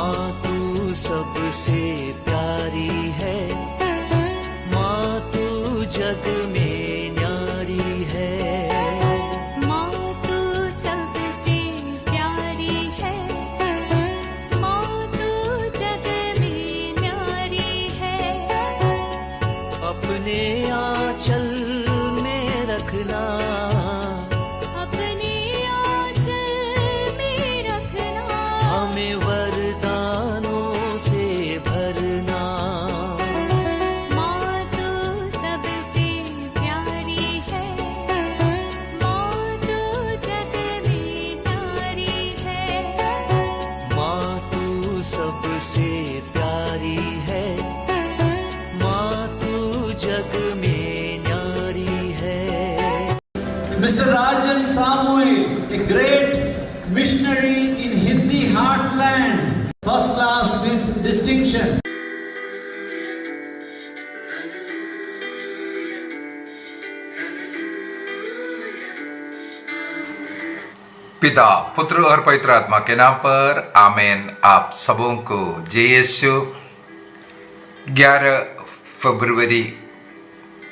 माँ तू सबसे प्यारी है, माँ तू जग में न्यारी है। माँ तू सबसे प्यारी है, माँ तू जग में न्यारी है। अपने आंचल में रखना, अपने आंचल में रखना। हमें वरदानों से भरना। माँ तू सबसे प्यारी है, माँ तू जग में न्यारी है। माँ तू सबसे प्यारी है, माँ तू जग में न्यारी है। Mr. Rajan Samuel, a great missionary in Hindi heartland, first class with distinction. पिता, पुत्र और पवित्र आत्मा के नाम पर आमीन। आप सबों को जय यीशु। 11 फरवरी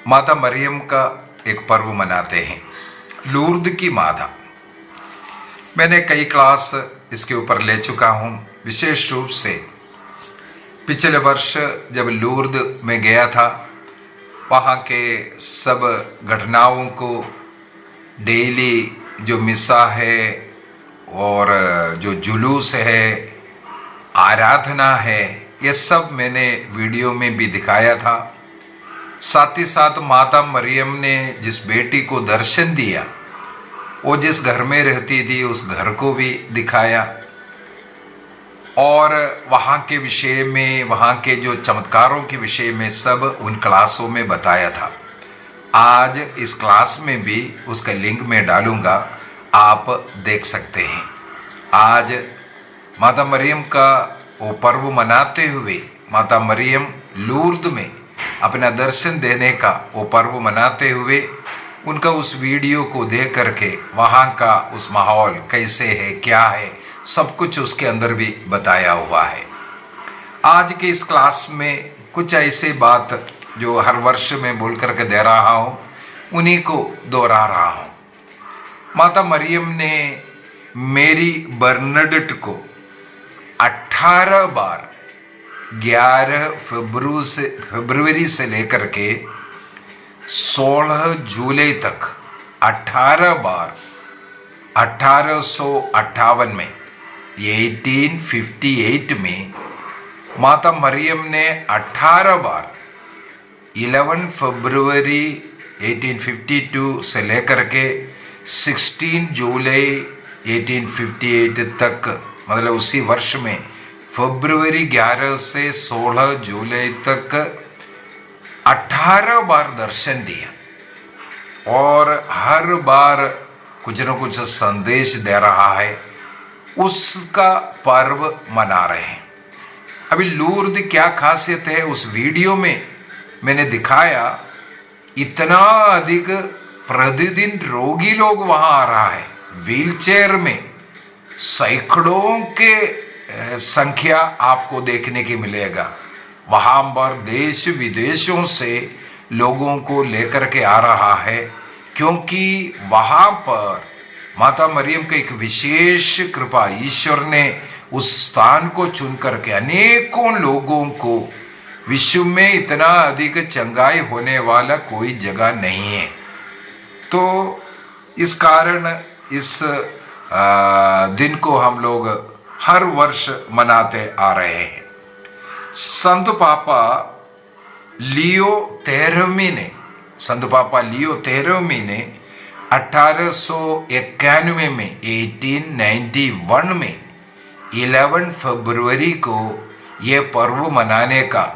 माता मरियम का एक पर्व मनाते हैं, लूर्द की माता। मैंने कई क्लास इसके ऊपर ले चुका हूँ। विशेष रूप से पिछले वर्ष जब लूर्द में गया था, वहाँ के सब घटनाओं को, डेली जो मिसा है और जो जुलूस है, आराधना है, ये सब मैंने वीडियो में भी दिखाया था। साथ ही साथ माता मरियम ने जिस बेटी को दर्शन दिया, वो जिस घर में रहती थी उस घर को भी दिखाया और वहाँ के विषय में, वहाँ के जो चमत्कारों के विषय में सब उन क्लासों में बताया था। आज इस क्लास में भी उसका लिंक मैं डालूंगा, आप देख सकते हैं। आज माता मरियम का वो पर्व मनाते हुए, माता मरियम लूर्द में अपना दर्शन देने का वो पर्व मनाते हुए, उनका उस वीडियो को देख करके वहाँ का उस माहौल कैसे है, क्या है, सब कुछ उसके अंदर भी बताया हुआ है। आज के इस क्लास में कुछ ऐसे बात जो हर वर्ष में बोल करके दे रहा हूँ, उन्हीं को दोहरा रहा हूँ। माता मरियम ने मेरी बर्नडट को 18 बार 11 फरवरी से लेकर के 16 जुलाई तक 18 बार 1858 में, 1858 में माता मरियम ने 18 बार 11 फरवरी 1852 से लेकर के 16 जुलाई 1858 तक, मतलब उसी वर्ष में फरवरी 11 से 16 जुलाई तक 18 बार दर्शन दिया और हर बार कुछ न कुछ संदेश दे रहा है, उसका पर्व मना रहे हैं। अभी लूर्द क्या खासियत है, उस वीडियो में मैंने दिखाया। इतना अधिक प्रतिदिन रोगी लोग वहां आ रहा है, व्हीलचेयर में सैकड़ों के संख्या आपको देखने की मिलेगा। वहां पर देश विदेशों से लोगों को लेकर के आ रहा है, क्योंकि वहां पर माता मरियम का एक विशेष कृपा, ईश्वर ने उस स्थान को चुन करके अनेकों लोगों को, विश्व में इतना अधिक चंगाई होने वाला कोई जगह नहीं है। तो इस कारण इस दिन को हम लोग हर वर्ष मनाते आ रहे हैं। संत पापा लियो 13वीं ने, संत पापा लियो 13वीं ने 1891 में 1891 में 11 फरवरी को ये पर्व मनाने का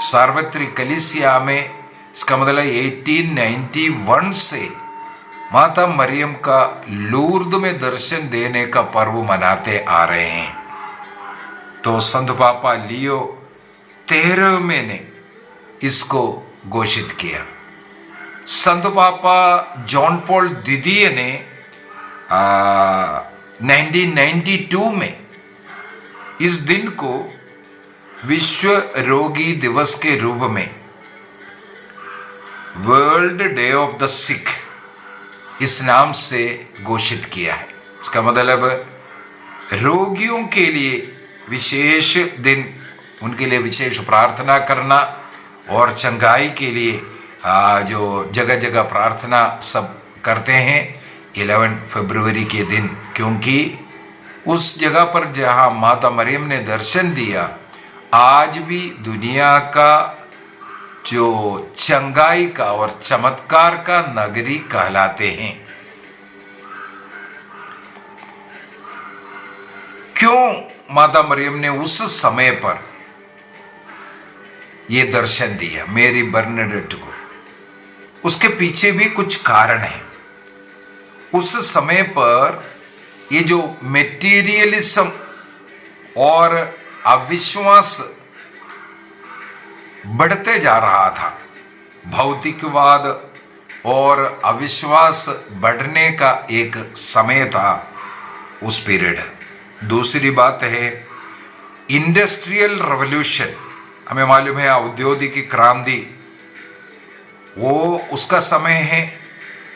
सार्वत्रिक कलीसिया में, इसका मतलब 1891 से माता मरियम का लूर्द में दर्शन देने का पर्व मनाते आ रहे हैं। तो संत पापा लियो 13वें ने इसको घोषित किया। संत पापा जॉन पॉल द्वितीय ने 1992 में इस दिन को विश्व रोगी दिवस के रूप में, वर्ल्ड डे ऑफ द सिक, इस नाम से घोषित किया है। इसका मतलब रोगियों के लिए विशेष दिन, उनके लिए विशेष प्रार्थना करना और चंगाई के लिए जो जगह जगह प्रार्थना सब करते हैं 11 फरवरी के दिन, क्योंकि उस जगह पर जहां माता मरियम ने दर्शन दिया, आज भी दुनिया का जो चंगाई का और चमत्कार का नगरी कहलाते हैं। क्यों माता मरियम ने उस समय पर यह दर्शन दिया मेरी बर्नाडेट को? उसके पीछे भी कुछ कारण है। उस समय पर ये जो मेटीरियलिज्म और अविश्वास बढ़ते जा रहा था, भौतिकवाद और अविश्वास बढ़ने का एक समय था उस पीरियड। दूसरी बात है इंडस्ट्रियल रेवोल्यूशन, हमें मालूम है औद्योगिक क्रांति, वो उसका समय है,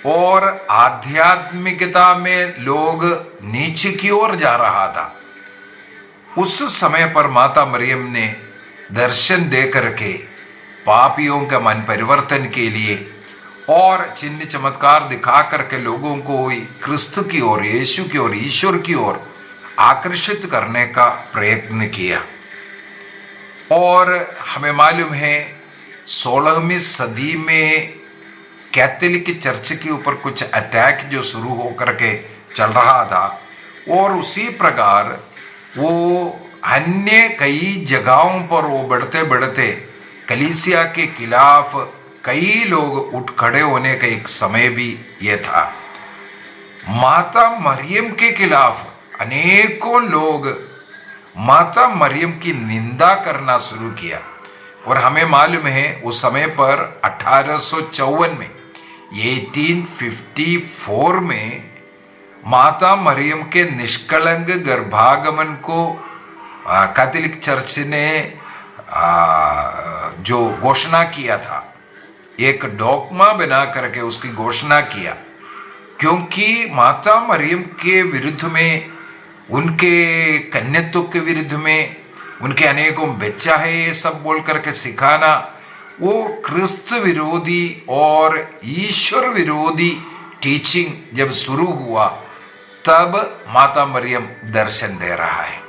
और आध्यात्मिकता में लोग नीचे की ओर जा रहा था। उस समय पर माता मरियम ने दर्शन दे करके पापियों का मन परिवर्तन के लिए और चिन्ह चमत्कार दिखा करके लोगों को क्रिस्त की ओर, यीशु की ओर, ईश्वर की ओर आकर्षित करने का प्रयत्न किया। और हमें मालूम है 16वीं सदी में कैथोलिक चर्च के ऊपर कुछ अटैक जो शुरू होकर के चल रहा था, और उसी प्रकार वो अन्य कई जगहों पर वो बढ़ते बढ़ते कलीसिया के खिलाफ कई लोग उठ खड़े होने का एक समय भी ये था। माता मरियम के खिलाफ अनेकों लोग माता मरियम की निंदा करना शुरू किया, और हमें मालूम है उस समय पर 1854 में, 1854 में माता मरियम के निष्कलंक गर्भागमन को कैथोलिक चर्च ने जो घोषणा किया था, एक डॉगमा बना करके उसकी घोषणा किया, क्योंकि माता मरियम के विरुद्ध में, उनके कन्यात्व के विरुद्ध में, उनके अनेकों बच्चा है ये सब बोल करके सिखाना, वो क्रिस्त विरोधी और ईश्वर विरोधी टीचिंग जब शुरू हुआ, तब माता मरियम दर्शन दे रहा है।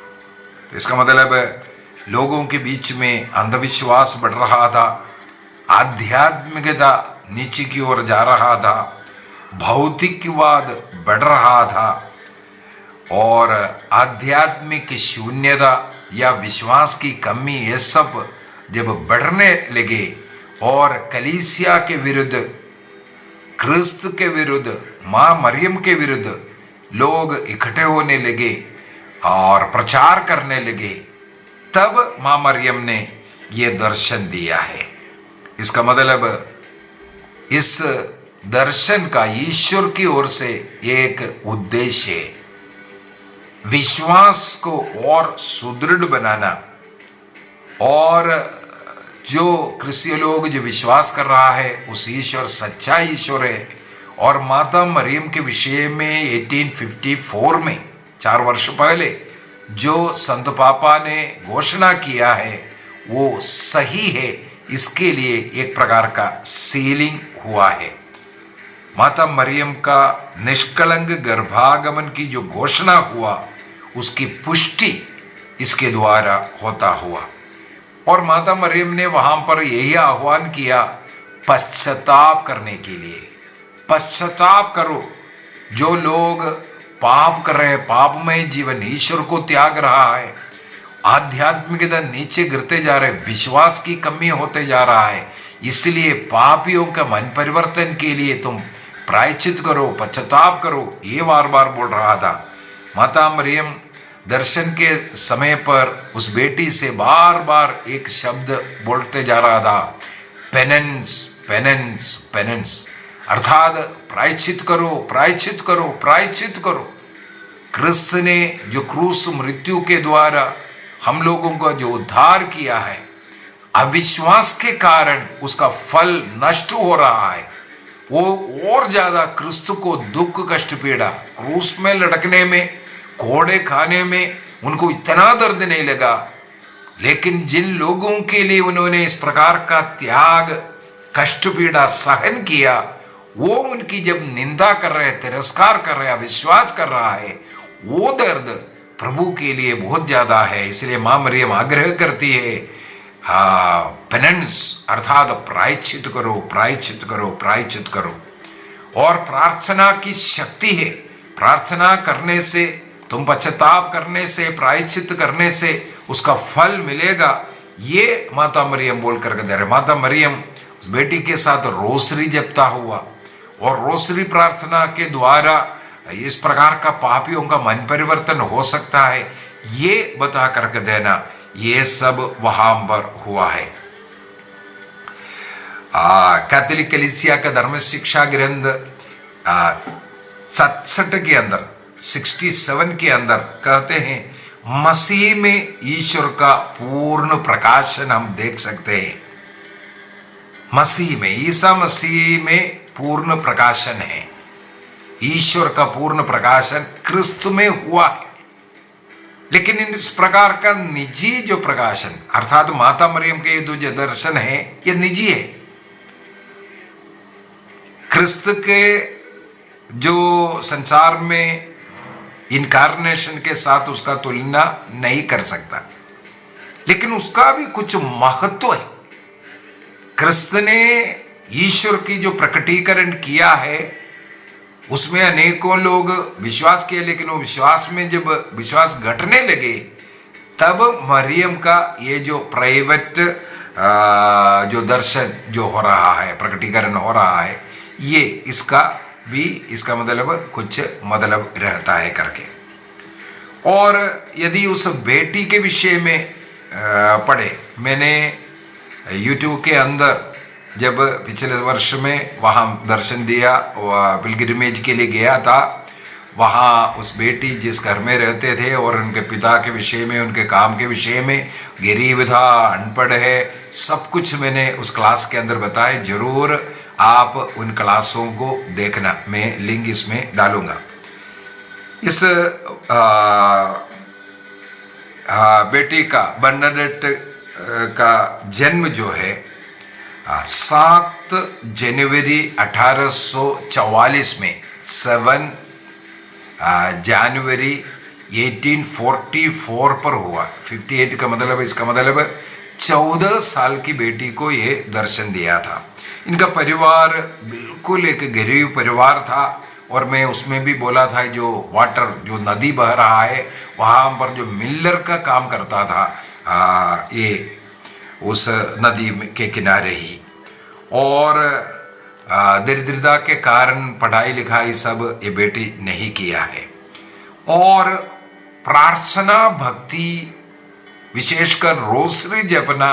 तो इसका मतलब लोगों के बीच में अंधविश्वास बढ़ रहा था, आध्यात्मिकता नीचे की ओर जा रहा था, भौतिकवाद बढ़ रहा था, और आध्यात्मिक शून्यता या विश्वास की कमी, ये सब जब बढ़ने लगे और कलीसिया के विरुद्ध, क्रिस्त के विरुद्ध, मां मरियम के विरुद्ध लोग इकट्ठे होने लगे और प्रचार करने लगे, तब मां मरियम ने ये दर्शन दिया है। इसका मतलब इस दर्शन का ईश्वर की ओर से एक उद्देश्य है, विश्वास को और सुदृढ़ बनाना, और जो क्रिस्तीय लोग जो विश्वास कर रहा है उस ईश्वर सच्चा ईश्वर है। और माता मरियम के विषय में 1854 में, 4 वर्ष पहले जो संत पापा ने घोषणा किया है वो सही है, इसके लिए एक प्रकार का सीलिंग हुआ है। माता मरियम का निष्कलंक गर्भागमन की जो घोषणा हुआ, उसकी पुष्टि इसके द्वारा होता हुआ। और माता मरियम ने वहां पर यही आह्वान किया पश्चाताप करने के लिए। पश्चाताप करो, जो लोग पाप कर रहे हैं, पापमय जीवन, ईश्वर को त्याग रहा है, आध्यात्मिकता नीचे गिरते जा रहे, विश्वास की कमी होते जा रहा है, इसलिए पापियों का मन परिवर्तन के लिए तुम प्रायश्चित करो, पश्चाताप करो, ये बार बार बोल रहा था। माता मरियम दर्शन के समय पर उस बेटी से बार बार एक शब्द बोलते जा रहा था, पेनेंस, पेनेंस, पेनेंस, अर्थात प्रायश्चित करो, प्रायश्चित करो, प्रायश्चित करो। क्रिस्त ने जो क्रूस मृत्यु के द्वारा हम लोगों का जो उद्धार किया है, अविश्वास के कारण उसका फल नष्ट हो रहा है। वो और ज्यादा क्रिस्त को दुख कष्ट पीड़ा, क्रूस में लटकने में, कोड़े खाने में उनको इतना दर्द नहीं लगा, लेकिन जिन लोगों के लिए उन्होंने इस प्रकार का त्याग कष्ट पीड़ा सहन किया, वो उनकी जब निंदा कर रहे, तिरस्कार कर रहे, अविश्वास कर रहा है, वो दर्द प्रभु के लिए बहुत ज्यादा है। इसलिए मां मरियम आग्रह करती है, पेनेंस अर्थात प्रायश्चित करो, प्रायश्चित करो, प्रायश्चित करो। और प्रार्थना की शक्ति है, प्रार्थना करने से, तुम पश्चाताप करने से, प्रायश्चित करने से उसका फल मिलेगा। ये माता मरियम बोल करके दे रहे। माता मरियम उस बेटी के साथ रोसरी जपता हुआ और रोसरी प्रार्थना के द्वारा इस प्रकार का पापियों का मन परिवर्तन हो सकता है, ये बता करके देना, ये सब वहां पर हुआ है। कैथोलिक कलीसिया का धर्म शिक्षा ग्रंथ 67 के अंदर, 67 के अंदर कहते हैं, मसीह में ईश्वर का पूर्ण प्रकाशन हम देख सकते हैं। मसीह में, ईसा मसीह में पूर्ण प्रकाशन है। ईश्वर का पूर्ण प्रकाशन क्रिस्त में हुआ है। लेकिन इस प्रकार का निजी जो प्रकाशन, अर्थात माता मरियम के जो दर्शन है, ये निजी है। क्रिस्त के जो संसार में इनकारनेशन के साथ उसका तुलना नहीं कर सकता, लेकिन उसका भी कुछ महत्व है। क्रिस्त ने ईश्वर की जो प्रकटीकरण किया है, उसमें अनेकों लोग विश्वास किए, लेकिन वो विश्वास में जब विश्वास घटने लगे, तब मरियम का ये जो प्राइवेट जो दर्शन जो हो रहा है, प्रकटीकरण हो रहा है, ये इसका भी, इसका मतलब कुछ मतलब रहता है करके। और यदि उस बेटी के विषय में पढ़े, मैंने YouTube के अंदर जब पिछले वर्ष में वहाँ दर्शन दिया, वह पिलग्रिमेज के लिए गया था, वहाँ उस बेटी जिस घर में रहते थे और उनके पिता के विषय में, उनके काम के विषय में, गरीब था, अनपढ़ है, सब कुछ मैंने उस क्लास के अंदर बताया। जरूर आप उन क्लासों को देखना, मैं लिंक इसमें डालूंगा। इस बेटी का, बर्नाडेट का जन्म जो है 7 जनवरी 1844 में, 7 जनवरी 1844 पर हुआ। 58 का मतलब, इसका मतलब 14 साल की बेटी को ये दर्शन दिया था। इनका परिवार बिल्कुल एक गरीब परिवार था, और मैं उसमें भी बोला था जो वाटर, जो नदी बह रहा है, वहाँ पर जो मिलर का काम करता था, ये उस नदी के किनारे ही। और दरिद्रता के कारण पढ़ाई लिखाई सब ये बेटी नहीं किया है। और प्रार्थना, भक्ति, विशेषकर रोसरी जपना,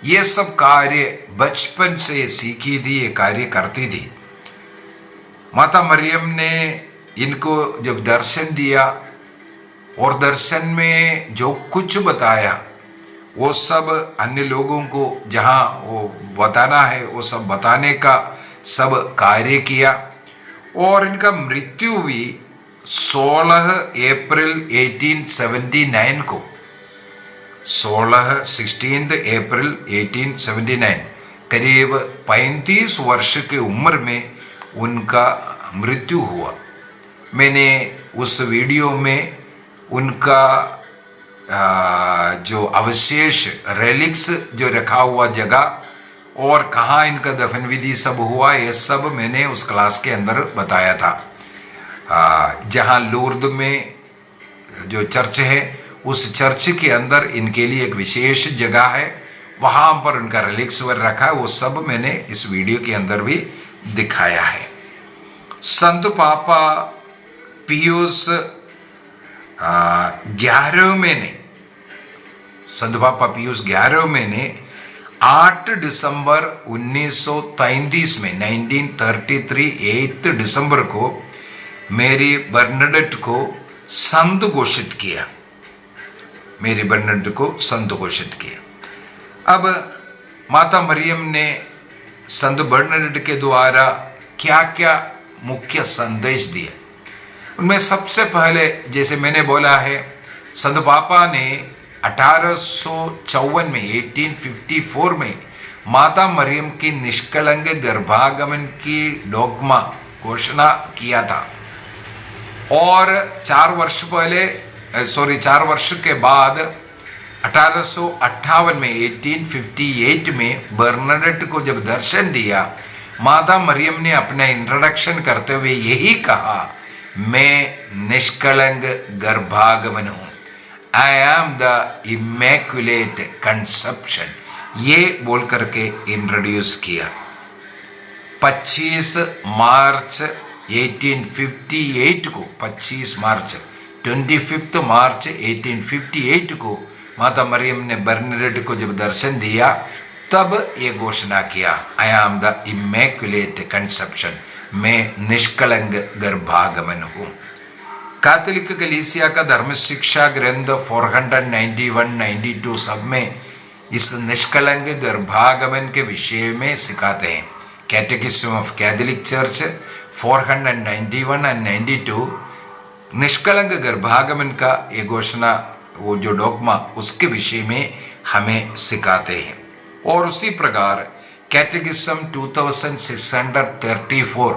ये सब कार्य बचपन से सीखी थी, ये कार्य करती थी। माता मरियम ने इनको जब दर्शन दिया और दर्शन में जो कुछ बताया, वो सब अन्य लोगों को जहाँ वो बताना है, वो सब बताने का सब कार्य किया। और इनका मृत्यु हुई 16 अप्रैल 1879 को, 16 अप्रैल 1879, करीब 35 वर्ष की उम्र में उनका मृत्यु हुआ। मैंने उस वीडियो में उनका जो अवशेष, रेलिक्स जो रखा हुआ जगह और कहाँ इनका दफन विधि सब हुआ, ये सब मैंने उस क्लास के अंदर बताया था। जहाँ लूर्द में जो चर्च है, उस चर्च के अंदर इनके लिए एक विशेष जगह है, वहाँ पर उनका रेलिक्स रखा है, वो सब मैंने इस वीडियो के अंदर भी दिखाया है। संत पापा पियूस 11वें ने, संत पापा पियूस 11वें ने 8 दिसंबर 1933 में, 1933 8 दिसंबर को मेरी बर्नाडेट को संत घोषित किया। मेरी बर्नाडेट को संत घोषित किया। अब माता मरियम ने संत बर्नाडेट के द्वारा क्या क्या मुख्य संदेश दिए, उनमें सबसे पहले जैसे मैंने बोला है, संत पापा ने 1854 में 1854 में माता मरियम की निष्कलंक गर्भागमन की डॉगमा घोषणा किया था। और 4 वर्ष के बाद 1858 में 1858 में बर्नाडेट को जब दर्शन दिया, माता मरियम ने अपना इंट्रोडक्शन करते हुए यही कहा, मैं निष्कलंक गर्भागमन हूं, I am the immaculate conception, ये बोल करके इंट्रोड्यूस किया। 25 मार्च 1858 को 25 मार्च 1858 को माता मरियम ने बर्नाडेट को जब दर्शन दिया, तब ये घोषणा किया, I am the immaculate conception, मैं निष्कलंक गर्भागमन हूं। कैथोलिक कलीसिया का धर्म शिक्षा ग्रंथ 491-92 सब में इस निष्कलंक गर्भागमन के विषय में सिखाते हैं। कैटेकिज्म ऑफ कैथोलिक चर्च 491 and 92 निष्कलंक गर्भागमन का ये घोषणा, वो जो डॉगमा, उसके विषय में हमें सिखाते हैं। और उसी प्रकार कैटेकिज्म 2634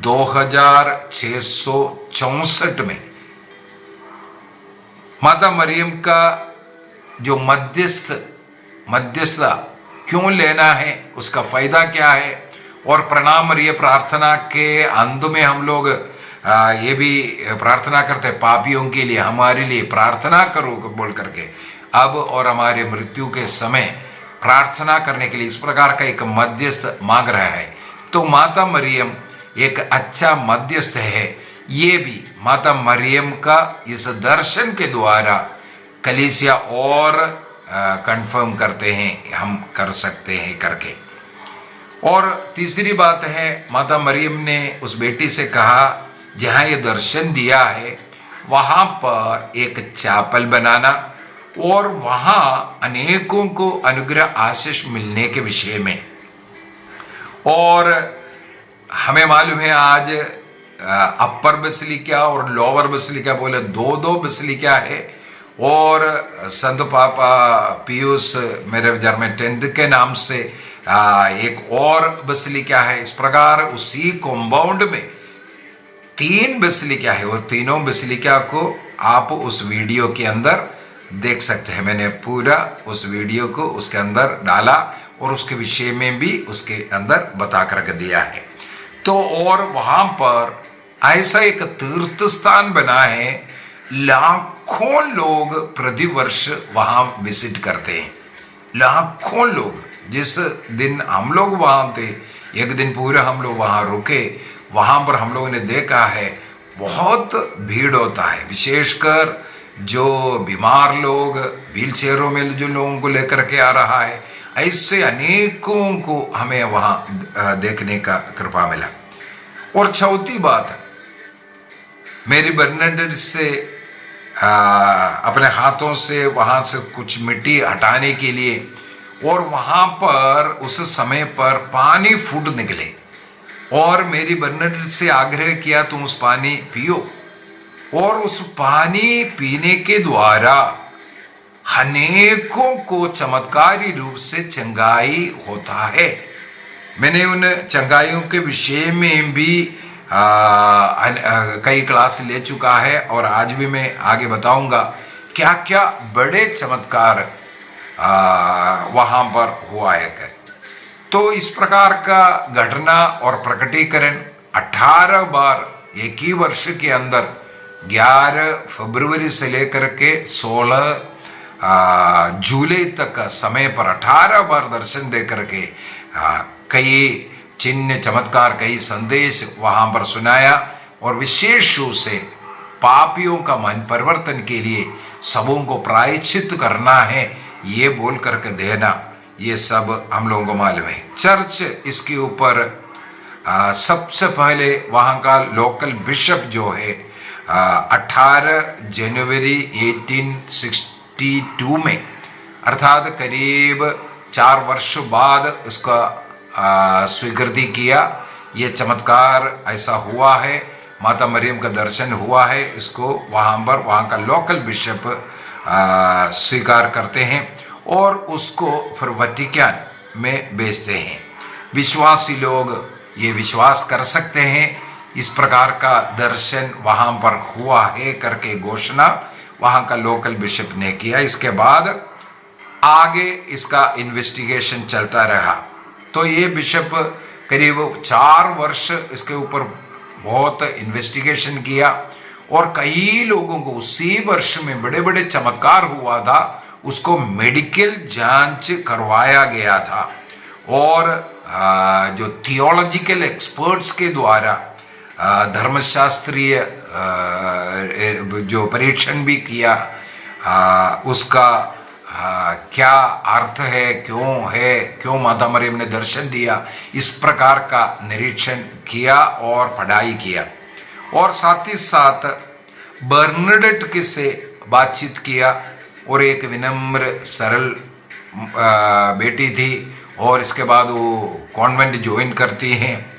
2664 में माता मरियम का जो मध्यस्थता क्यों लेना है, उसका फायदा क्या है, और प्रणाम मरिय प्रार्थना के अंत में हम लोग ये भी प्रार्थना करते हैं, पापियों के लिए हमारे लिए प्रार्थना करो बोल करके, अब और हमारे मृत्यु के समय प्रार्थना करने के लिए इस प्रकार का एक मध्यस्थ मांग रहा है। तो माता मरियम एक अच्छा मध्यस्थ है। ये भी माता मरियम का इस दर्शन के द्वारा कलीसिया और कंफर्म करते हैं, हम कर सकते हैं करके। और तीसरी बात है, माता मरियम ने उस बेटी से कहा जहाँ ये दर्शन दिया है वहाँ पर एक चैपल बनाना और वहाँ अनेकों को अनुग्रह आशीष मिलने के विषय में। और हमें मालूम है आज अपर बसिलिका और लोअर बसिलिका बोले दो बसिलिका है, और संत पापा पियूस मेरे विचार में 10th के नाम से एक और बसिलिका है। इस प्रकार उसी कॉम्पाउंड में 3 बसिलिका है, और तीनों बसिलिका को आप उस वीडियो के अंदर देख सकते हैं। मैंने पूरा उस वीडियो को उसके अंदर डाला और उसके विषय में भी उसके अंदर बता कर दिया है। तो और वहां पर ऐसा एक तीर्थ स्थान बना है, लाखों लोग प्रतिवर्ष वहां विजिट करते हैं, लाखों लोग। जिस दिन हम लोग वहां थे, एक दिन पूरा हम लोग वहां रुके, वहां पर हम लोगों ने देखा है बहुत भीड़ होता है, विशेषकर जो बीमार लोग, व्हील चेयरों में जो लोगों को लेकर के आ रहा है, ऐसे अनेकों को हमें वहां देखने का कृपा मिला। और चौथी बात, मेरी बर्नाडेट से अपने हाथों से वहां से कुछ मिट्टी हटाने के लिए, और वहां पर उस समय पर पानी फूट निकले, और मेरी बर्नाडेट से आग्रह किया तुम उस पानी पियो, और उस पानी पीने के द्वारा अनेकों को चमत्कारी रूप से चंगाई होता है। मैंने उन चंगाइयों के विषय में भी कई क्लास ले चुका है, और आज भी मैं आगे बताऊंगा क्या क्या बड़े चमत्कार वहां पर हुआ है। तो इस प्रकार का घटना और प्रकटीकरण 18 बार एक ही वर्ष के अंदर 11 फरवरी से लेकर के 16 जुलाई तक का समय पर 18 बार दर्शन दे करके कई चिन्ह चमत्कार, कई संदेश वहां पर सुनाया, और विशेष रूप से पापियों का मन परिवर्तन के लिए सबों को प्रायश्चित करना है, ये बोल करके देना, ये सब हम लोगों को मालूम है। चर्च इसके ऊपर सबसे पहले वहाँ का लोकल बिशप जो है 18 जनवरी 1860 1952 में, अर्थात करीब 4 वर्ष बाद उसका स्वीकृति किया। ये चमत्कार ऐसा हुआ है, माता मरियम का दर्शन हुआ है, इसको वहाँ का लोकल बिशप स्वीकार करते हैं और उसको फिर वैटिकन में भेजते हैं। विश्वासी लोग ये विश्वास कर सकते हैं इस प्रकार का दर्शन वहाँ पर हुआ है करके घोषणा वहाँ का लोकल बिशप ने किया। इसके बाद आगे इसका इन्वेस्टिगेशन चलता रहा। तो ये बिशप करीब 4 वर्ष इसके ऊपर बहुत इन्वेस्टिगेशन किया और कई लोगों को उसी वर्ष में बड़े बड़े चमत्कार हुआ था, उसको मेडिकल जांच करवाया गया था और जो थियोलॉजिकल एक्सपर्ट्स के द्वारा धर्मशास्त्रीय जो परीक्षण भी किया, उसका क्या अर्थ है, क्यों माता मरियम ने दर्शन दिया, इस प्रकार का निरीक्षण किया और पढ़ाई किया। और साथ ही साथ बर्नाडेट के से बातचीत किया और एक विनम्र सरल बेटी थी और इसके बाद वो कॉन्वेंट ज्वाइन करती हैं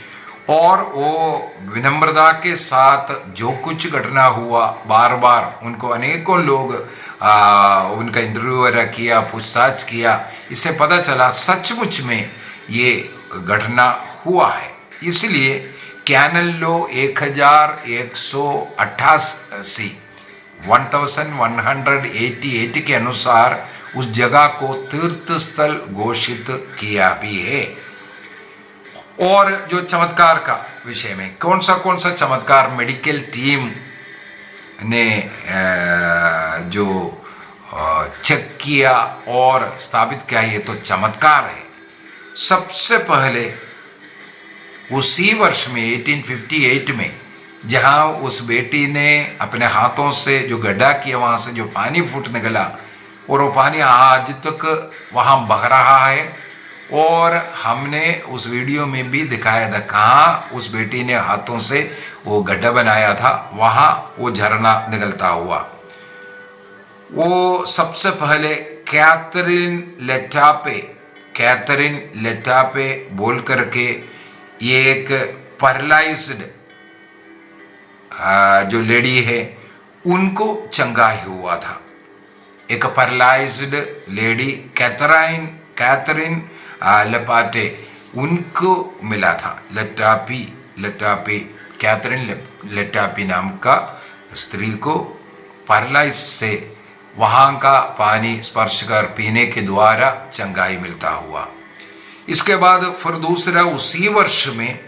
और वो विनम्रता के साथ जो कुछ घटना हुआ बार बार उनको अनेकों लोग उनका इंटरव्यू वगैरह किया, पूछताछ किया, इससे पता चला सचमुच में ये घटना हुआ है। इसलिए कैनन लॉ 1188 के अनुसार उस जगह को तीर्थ स्थल घोषित किया भी है। और जो चमत्कार का विषय में कौन सा चमत्कार मेडिकल टीम ने जो चेक किया और स्थापित किया, ये तो चमत्कार है। सबसे पहले उसी वर्ष में 1858 में जहां उस बेटी ने अपने हाथों से जो गड्ढा किया, वहां से जो पानी फूट निकला और वो पानी आज तक वहां बह रहा है और हमने उस वीडियो में भी दिखाया था कहाँ उस बेटी ने हाथों से वो गड्ढा बनाया था, वहां वो झरना निकलता हुआ। वो सबसे पहले कैथरीन लेटापे बोल करके ये एक पैरालाइज्ड जो लेडी है उनको चंगाई हुआ था। एक पैरालाइज्ड लेडी कैथरीन लेपाटे उनको मिला था। लेटापी कैथरीन लेटापी नाम का स्त्री को पैरालाइज से वहां का पानी स्पर्श कर पीने के द्वारा चंगाई मिलता हुआ। इसके बाद फिर दूसरा उसी वर्ष में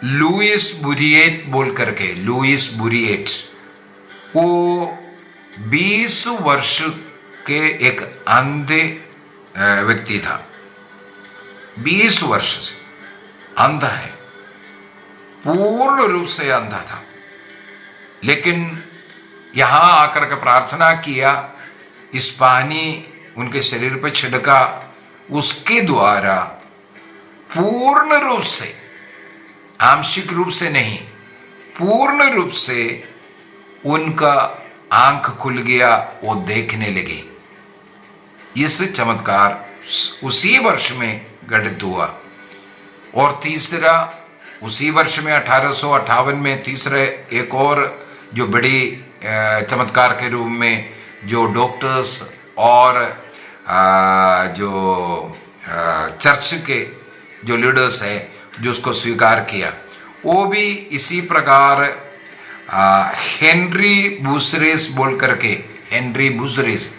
लुइस बुरिएट बोल करके वो 20 वर्ष के एक अंधे व्यक्ति था, 20 वर्ष से अंधा है, पूर्ण रूप से अंधा था, लेकिन यहां आकर के प्रार्थना किया, इस पानी उनके शरीर पर छिड़का, उसके द्वारा पूर्ण रूप से, आंशिक रूप से नहीं, पूर्ण रूप से उनका आंख खुल गया, वो देखने लगे। इस चमत्कार उसी वर्ष में घटित हुआ। और तीसरा उसी वर्ष में 1858 में तीसरा एक और जो बड़ी चमत्कार के रूप में जो डॉक्टर्स और जो चर्च के जो लीडर्स हैं जो उसको स्वीकार किया, वो भी इसी प्रकार हेनरी बुसरेस बोल करके, हेनरी बुसरेस,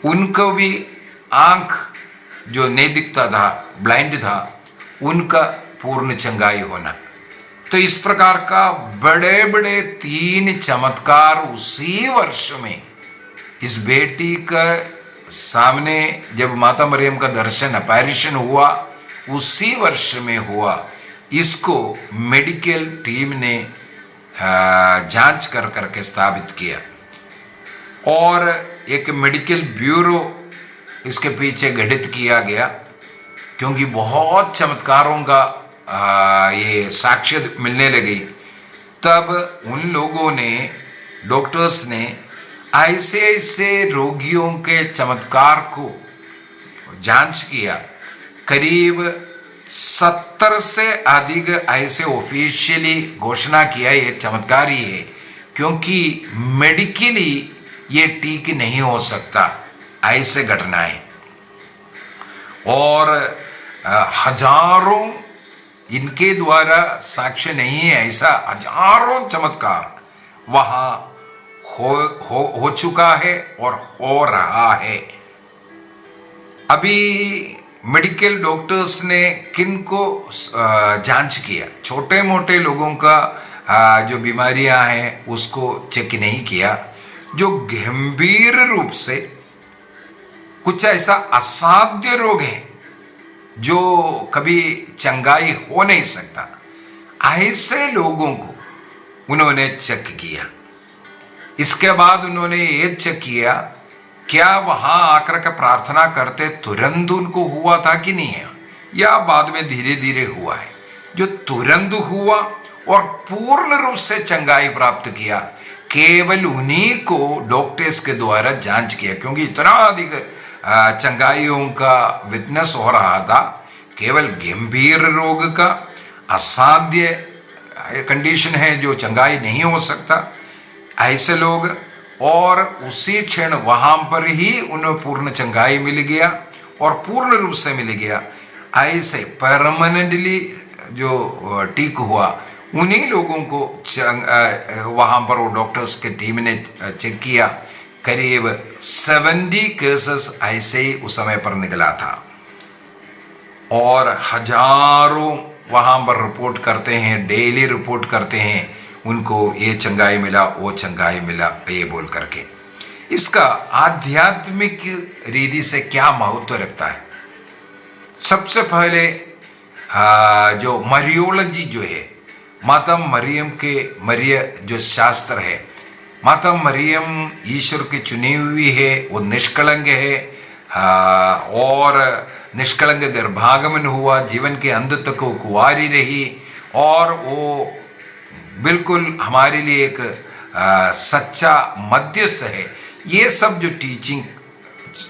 उनको भी आंख जो नहीं दिखता था, ब्लाइंड था, उनका पूर्ण चंगाई होना। तो इस प्रकार का बड़े बड़े 3 चमत्कार उसी वर्ष में इस बेटी का सामने जब माता मरियम का दर्शन अपैरिशन हुआ, उसी वर्ष में हुआ। इसको मेडिकल टीम ने जांच कर करके स्थापित किया और एक मेडिकल ब्यूरो इसके पीछे गठित किया गया, क्योंकि बहुत चमत्कारों का ये साक्ष्य मिलने लगी। तब उन लोगों ने, डॉक्टर्स ने ऐसे ऐसे रोगियों के चमत्कार को जांच किया। करीब 70 से अधिक ऐसे ऑफिशियली घोषणा किया ये चमत्कार ही है, क्योंकि मेडिकली ये ठीक नहीं हो सकता ऐसे घटनाएं। और हजारों इनके द्वारा साक्ष्य नहीं है, ऐसा हजारों चमत्कार वहां हो चुका है और हो रहा है। अभी मेडिकल डॉक्टर्स ने किन को जांच किया? छोटे मोटे लोगों का जो बीमारियां हैं उसको चेक नहीं किया। जो गंभीर रूप से कुछ ऐसा असाध्य रोग है जो कभी चंगाई हो नहीं सकता, ऐसे लोगों को उन्होंने चेक किया। इसके बाद उन्होंने ये चेक किया क्या वहां आकर के प्रार्थना करते तुरंत उनको हुआ था कि नहीं है, या बाद में धीरे धीरे हुआ है। जो तुरंत हुआ और पूर्ण रूप से चंगाई प्राप्त किया, केवल उन्हीं को डॉक्टर्स के द्वारा जांच किया, क्योंकि इतना अधिक चंगाइयों का विटनेस हो रहा था। केवल गंभीर रोग का असाध्य कंडीशन है जो चंगाई नहीं हो सकता, ऐसे लोग, और उसी क्षण वहां पर ही उन्हें पूर्ण चंगाई मिल गया और पूर्ण रूप से मिल गया। ऐसे परमानेंटली जो ठीक हुआ, उन्हीं लोगों को वहां पर वो डॉक्टर्स की टीम ने चेक किया। करीब 70 केसेस ऐसे ही उस समय पर निकला था, और हजारों वहां पर रिपोर्ट करते हैं, डेली रिपोर्ट करते हैं उनको ये चंगाई मिला, वो चंगाई मिला, ये बोल करके। इसका आध्यात्मिक रीति से क्या महत्व रखता है? सबसे पहले जो मरियोलॉजी जो है, माता मरियम के जो शास्त्र है, माता मरियम ईश्वर की चुनी हुई है, वो निष्कलंक है, और निष्कलंक गर्भागमन हुआ, जीवन के अंत तक वो कुंवारी रही, और वो बिल्कुल हमारे लिए एक सच्चा मध्यस्थ है। ये सब जो टीचिंग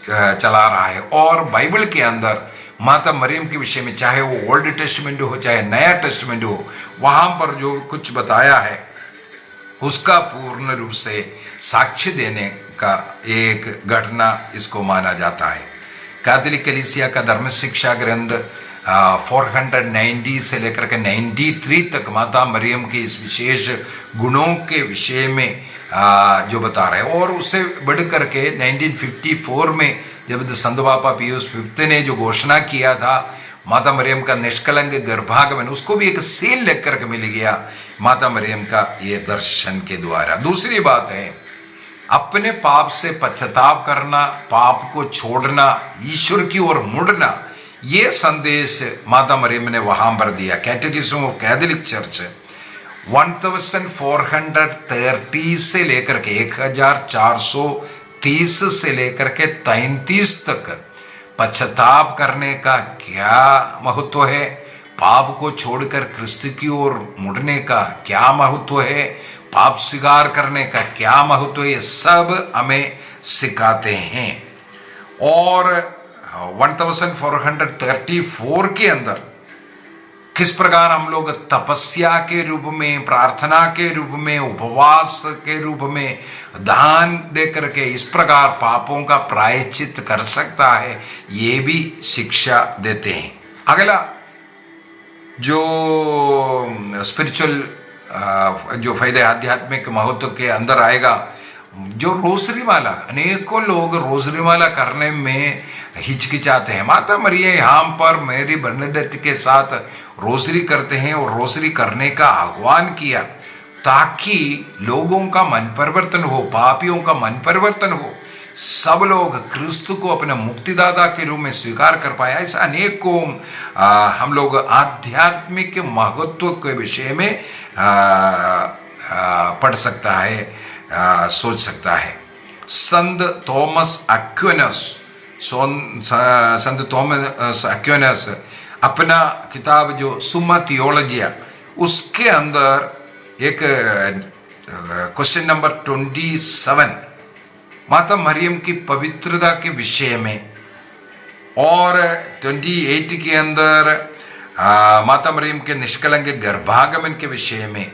चला रहा है, और बाइबल के अंदर माता मरियम के विषय में, चाहे वो ओल्ड टेस्टमेंट हो चाहे नया टेस्टमेंट हो, वहां पर जो कुछ बताया है उसका पूर्ण रूप से साक्ष्य देने का एक घटना इसको माना जाता है। कैथोलिक कलीसिया का धर्म शिक्षा ग्रंथ 490 से लेकर के 93 तक माता मरियम के इस विशेष गुणों के विषय में जो बता रहे हैं। और उससे बढ़ करके 1954 में जब संत पापा पियूस V ने जो घोषणा किया था माता मरियम का निष्कलंक गर्भागमन, उसको भी एक सील लेकर करके मिल गया माता मरियम का ये दर्शन के द्वारा। दूसरी बात है अपने पाप से पश्चाताप करना, पाप को छोड़ना, ईश्वर की ओर मुड़ना, ये संदेश माता मरियम ने वहां पर दिया। कैटेकिज्म ऑफ कैथोलिक चर्च 1430 से लेकर के 1430 से लेकर के 33 तक पश्चाताप करने का क्या महत्व है, पाप को छोड़कर क्रिस्त की ओर मुड़ने का क्या महत्व है, पाप स्वीकार करने का क्या महत्व है, ये सब हमें सिखाते हैं। और 1434 के अंदर किस प्रकार हम लोग तपस्या के रूप में, प्रार्थना के रूप में, उपवास के रूप में, दान दे करके इस प्रकार पापों का प्रायश्चित कर सकता है, ये भी शिक्षा देते हैं। अगला जो स्पिरिचुअल जो फायदे आध्यात्मिक महत्व के अंदर आएगा, जो रोजरी माला, अनेकों लोग रोजरी माला करने में हिचकिचाते हैं। माता मरियम यहाँ पर मेरी बर्नाडेथ के साथ रोजरी करते हैं और रोजरी करने का आह्वान किया ताकि लोगों का मन परिवर्तन हो, पापियों का मन परिवर्तन हो, सब लोग क्रिस्त को अपने मुक्तिदाता के रूप में स्वीकार कर पाए। ऐसा अनेकों हम लोग आध्यात्मिक महत्व के विषय में पढ़ सकता है, सोच सकता है। संत थॉमस एक्विनस अपना किताब जो सुम्मा थियोलॉजिया, उसके अंदर एक क्वेश्चन नंबर 27 माता मरियम की पवित्रता के विषय में, और 28 के अंदर माता मरियम के निष्कलंक गर्भागमन के विषय में,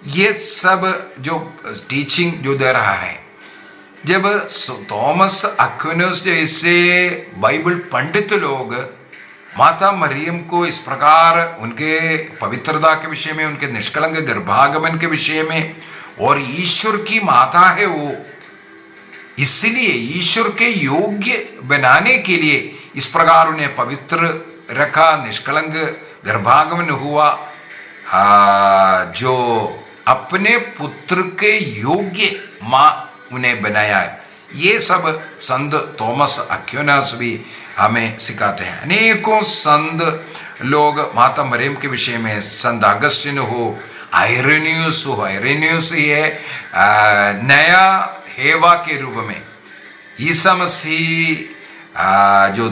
ये सब जो टीचिंग जो दे रहा है। जब थॉमस एक्विनस जैसे बाइबल पंडित लोग माता मरियम को इस प्रकार उनके पवित्रता के विषय में, उनके निष्कलंक गर्भागमन के विषय में, और ईश्वर की माता है वो, इसलिए ईश्वर के योग्य बनाने के लिए इस प्रकार उन्हें पवित्र रखा, निष्कलंक गर्भागमन हुआ, जो अपने पुत्र के योग्य मां उन्हें बनाया है। ये सब संत थॉमस एक्विनास भी हमें सिखाते हैं। अनेकों संत लोग माता मरियम के विषय में, संत अगस्टिन हो, आयरेनियस हो, आयरेनियस ही है नया हेवा के रूप में, ईसा मसीह जो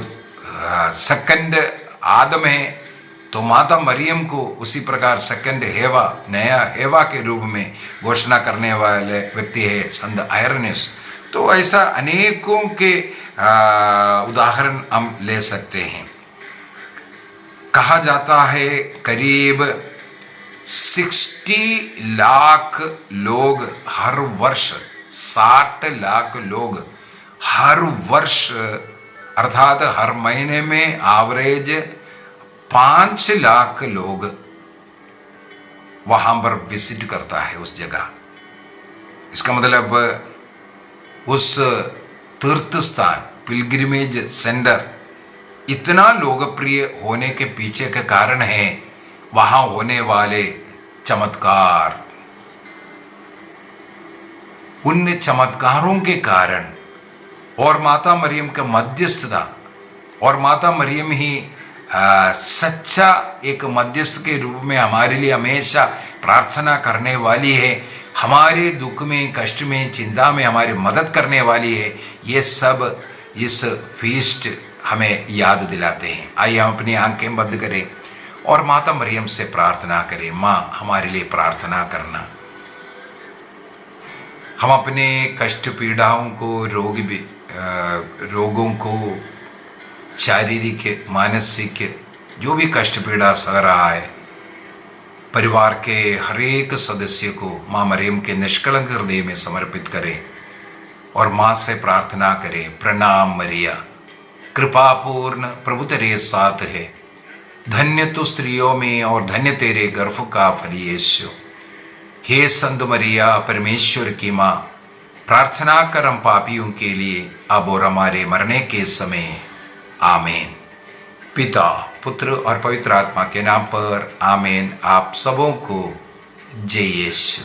सेकंड आदम है, तो माता मरियम को उसी प्रकार सेकंड हेवा, नया हेवा के रूप में घोषणा करने वाले व्यक्ति है संत आयरेनियस। तो ऐसा अनेकों के उदाहरण हम ले सकते हैं। कहा जाता है करीब 60 लाख लोग हर वर्ष, 60 लाख लोग हर वर्ष, अर्थात हर महीने में एवरेज 5 लाख लोग वहां पर विजिट करता है उस जगह। इसका मतलब उस तीर्थ स्थान, पिलग्रिमेज सेंटर इतना लोकप्रिय होने के पीछे का कारण है वहां होने वाले चमत्कार। उन चमत्कारों के कारण और माता मरियम का मध्यस्थता, और माता मरियम ही सच्चा एक मध्यस्थ के रूप में हमारे लिए हमेशा प्रार्थना करने वाली है, हमारे दुख में, कष्ट में, चिंता में हमारी मदद करने वाली है। ये सब इस फीस्ट हमें याद दिलाते हैं। आइए हम अपनी आंखें बंद करें और माता मरियम से प्रार्थना करें। माँ, हमारे लिए प्रार्थना करना। हम अपने कष्ट पीड़ाओं को, रोगों को, शारीरिक, मानसिक जो भी कष्ट पीड़ा सह रहा है, परिवार के हर एक सदस्य को माँ मरियम के निष्कलंक हृदय में समर्पित करें और माँ से प्रार्थना करें। प्रणाम मरिया, कृपापूर्ण, प्रभु तेरे साथ है, धन्य तू स्त्रियों में और धन्य तेरे गर्भ का फल यीशु। हे संत मरिया, परमेश्वर की माँ, प्रार्थना कर हम पापियों के लिए अब और हमारे मरने के समय। आमीन। पिता, पुत्र और पवित्र आत्मा के नाम पर आमीन। आप सबों को जय यीशु।